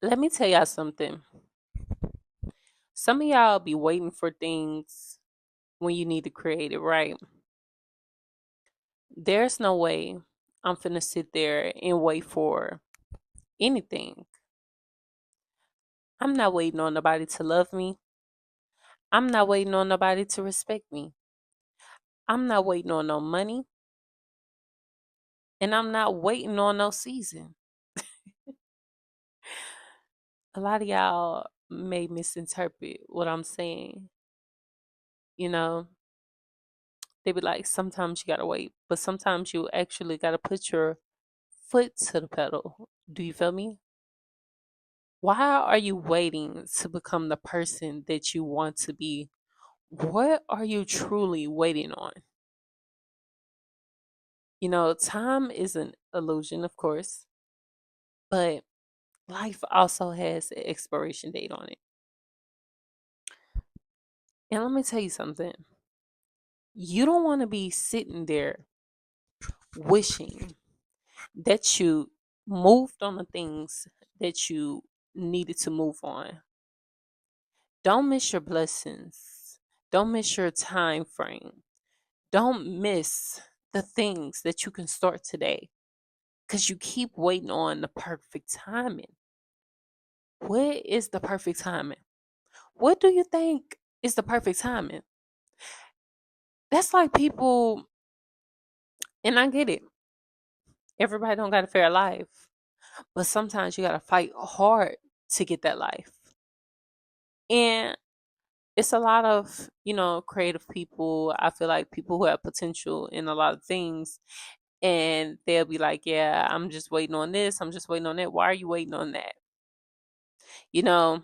Let me tell y'all something. Some of y'all be waiting for things when you need to create it, right? There's no way I'm finna sit there and wait for anything. I'm not waiting on nobody to love me. I'm not waiting on nobody to respect me. I'm not waiting on no money. And I'm not waiting on no season. A lot of y'all may misinterpret what I'm saying. You know, they be like, sometimes you gotta wait, but sometimes you actually gotta put your foot to the pedal. Do you feel me? Why are you waiting to become the person that you want to be? What are you truly waiting on? Time is an illusion, of course, but life also has an expiration date on it. And let me tell you something. You don't want to be sitting there wishing that you moved on the things that you needed to move on. Don't miss your blessings. Don't miss your time frame. Don't miss the things that you can start today because you keep waiting on the perfect timing. What is the perfect timing? What do you think is the perfect timing? That's like people, and I get it. Everybody don't got a fair life, but sometimes you got to fight hard to get that life. And it's a lot of, creative people. I feel like people who have potential in a lot of things, and they'll be like, yeah, I'm just waiting on this. I'm just waiting on that. Why are you waiting on that? You know,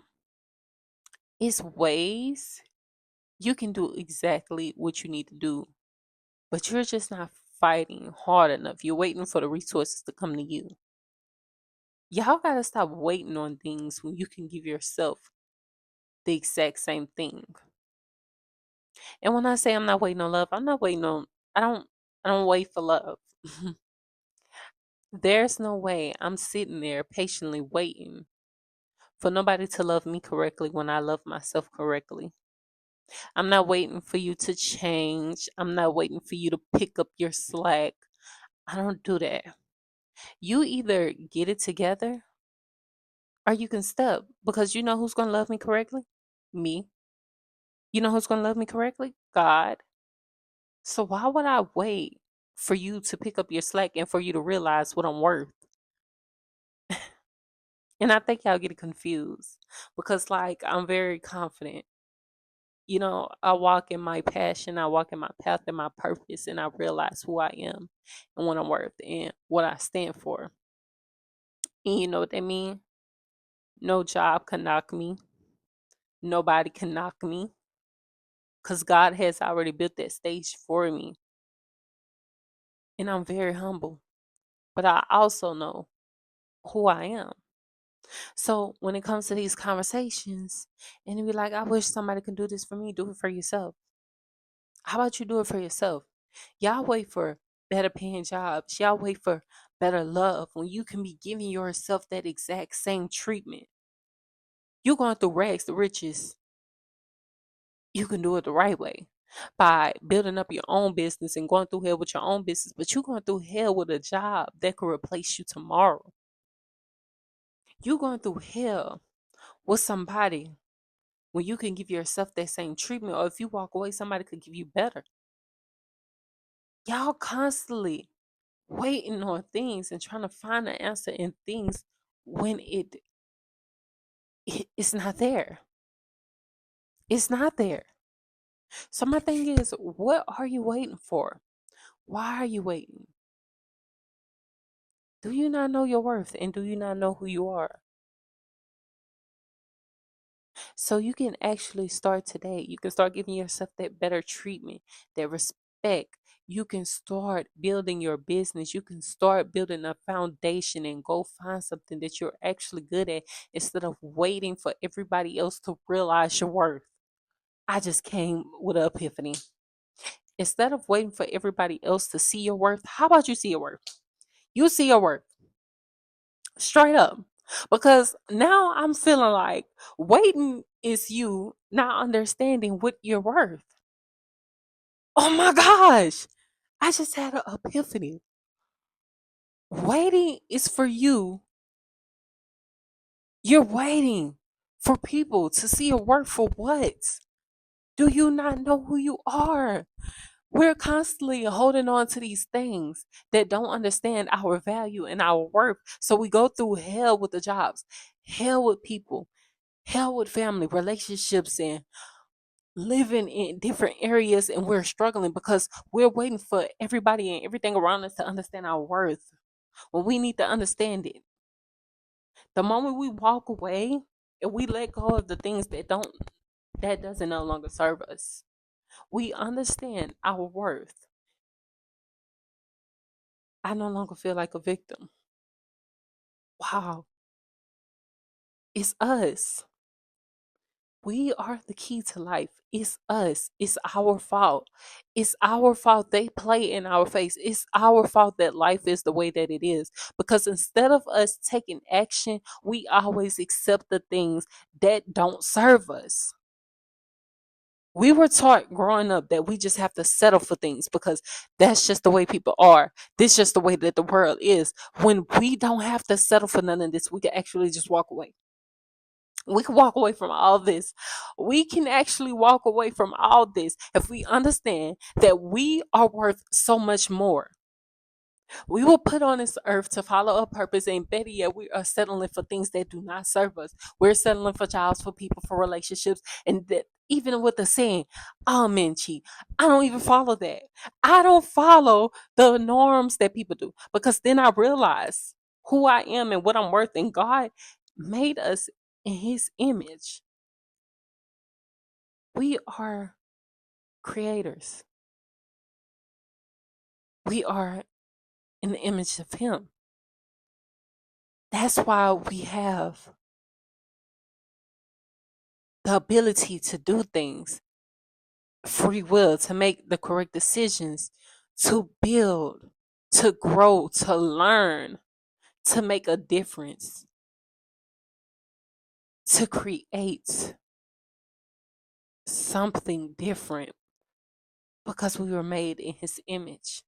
it's ways you can do exactly what you need to do, but you're just not fighting hard enough. You're waiting for the resources to come to you. Y'all got to stop waiting on things when you can give yourself the exact same thing. And when I say I'm not waiting on love, I'm not waiting on I don't I don't wait for love. There's no way I'm sitting there patiently waiting for nobody to love me correctly when I love myself correctly. I'm not waiting for you to change. I'm not waiting for you to pick up your slack. I don't do that. You either get it together or you can step because you know who's going to love me correctly? Me. You know who's going to love me correctly? God. So why would I wait for you to pick up your slack and for you to realize what I'm worth? And I think y'all get confused because, like, I'm very confident. I walk in my passion, I walk in my path and my purpose, and I realize who I am and what I'm worth and what I stand for. And you know what that means? No job can knock me, nobody can knock me because God has already built that stage for me. And I'm very humble, but I also know who I am. So when it comes to these conversations, and you be like, I wish somebody could do this for me, do it for yourself. How about you do it for yourself? Y'all wait for better paying jobs. Y'all wait for better love when you can be giving yourself that exact same treatment. You're going through rags to riches. You can do it the right way by building up your own business and going through hell with your own business, but you're going through hell with a job that could replace you tomorrow. You're going through hell with somebody when you can give yourself that same treatment, or if you walk away, somebody could give you better. Y'all constantly waiting on things and trying to find an answer in things when it's not there. It's not there. So my thing is, what are you waiting for? Why are you waiting? Do you not know your worth and do you not know who you are? So you can actually start today. You can start giving yourself that better treatment, that respect. You can start building your business. You can start building a foundation and go find something that you're actually good at instead of waiting for everybody else to realize your worth. I just came with an epiphany. Instead of waiting for everybody else to see your worth, how about you see your worth? You see your worth straight up. Because now I'm feeling like waiting is you not understanding what you're worth. Oh my gosh. I just had an epiphany. Waiting is for you. You're waiting for people to see your worth for what? Do you not know who you are? We're constantly holding on to these things that don't understand our value and our worth. So we go through hell with the jobs, hell with people, hell with family, relationships, and living in different areas. And we're struggling because we're waiting for everybody and everything around us to understand our worth when we need to understand it. The moment we walk away and we let go of the things that doesn't no longer serve us, we understand our worth. I no longer feel like a victim. Wow, it's us. We are the key to life. It's us. It's our fault. It's our fault they play in our face. It's our fault that life is the way that it is. Because instead of us taking action, we always accept the things that don't serve us. We were taught growing up that we just have to settle for things because that's just the way people are. This is just the way that the world is. When we don't have to settle for none of this, we can actually just walk away. We can walk away from all this. We can actually walk away from all this if we understand that we are worth so much more. We were put on this earth to follow a purpose, and better yet, we are settling for things that do not serve us. We're settling for jobs, for people, for relationships, and that even with the saying, "Oh, men cheat," I don't even follow that. I don't follow the norms that people do because then I realize who I am and what I'm worth, and God made us in His image. We are creators. We are in the image of Him. That's why we have the ability to do things, free will, to make the correct decisions, to build, to grow, to learn, to make a difference, to create something different because we were made in His image.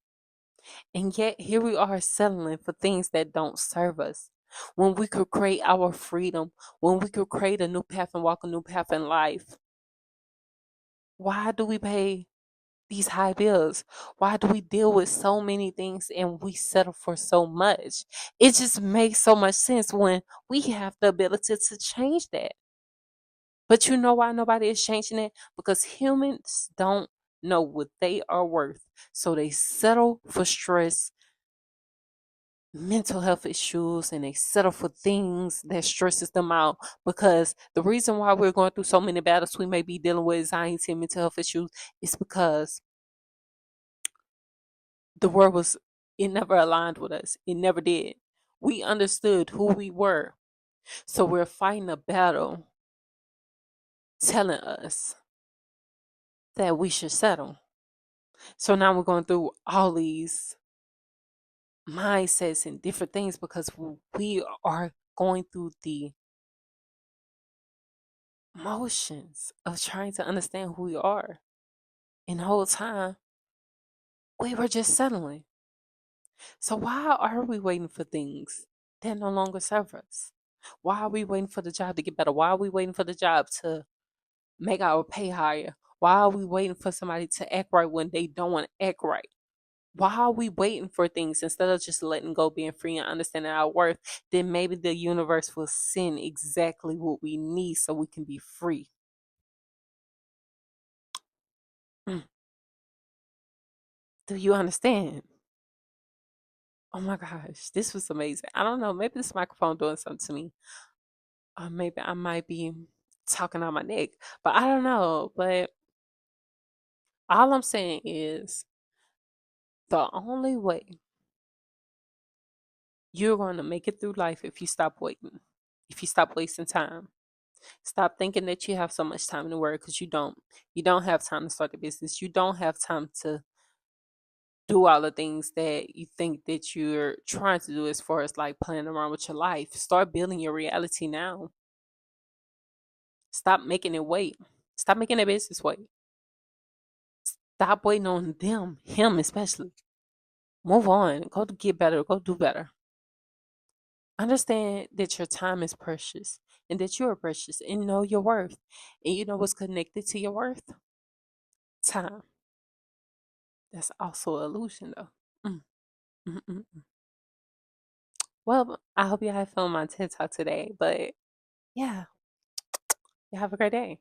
And yet, here we are settling for things that don't serve us. When we could create our freedom, when we could create a new path and walk a new path in life, why do we pay these high bills? Why do we deal with so many things and we settle for so much? It just makes so much sense when we have the ability to change that. But you know why nobody is changing it? Because humans don't know what they are worth. So they settle for stress, mental health issues, and they settle for things that stresses them out. Because the reason why we're going through so many battles, we may be dealing with anxiety and mental health issues, is because the world was, it never aligned with us. It never did. We understood who we were. So we're fighting a battle telling us that we should settle. So now we're going through all these mindsets and different things because we are going through the motions of trying to understand who we are. And the whole time, we were just settling. So why are we waiting for things that no longer serve us? Why are we waiting for the job to get better? Why are we waiting for the job to make our pay higher? Why are we waiting for somebody to act right when they don't want to act right? Why are we waiting for things instead of just letting go, being free, and understanding our worth? Then maybe the universe will send exactly what we need so we can be free. Mm. Do you understand? Oh my gosh, this was amazing. I don't know, maybe this microphone doing something to me. Or maybe I might be talking on my neck, but I don't know. But all I'm saying is the only way you're going to make it through life if you stop waiting, if you stop wasting time. Stop thinking that you have so much time to work because you don't. You don't have time to start a business. You don't have time to do all the things that you think that you're trying to do as far as like playing around with your life. Start building your reality now. Stop making it wait. Stop making it business wait. Stop waiting on them, him especially. Move on. Go to get better. Go do better. Understand that your time is precious and that you are precious and know your worth. And you know what's connected to your worth? Time. That's also an illusion though. Mm, mm, mm, mm. Well, I hope you had fun on my TED Talk today. But yeah, you have a great day.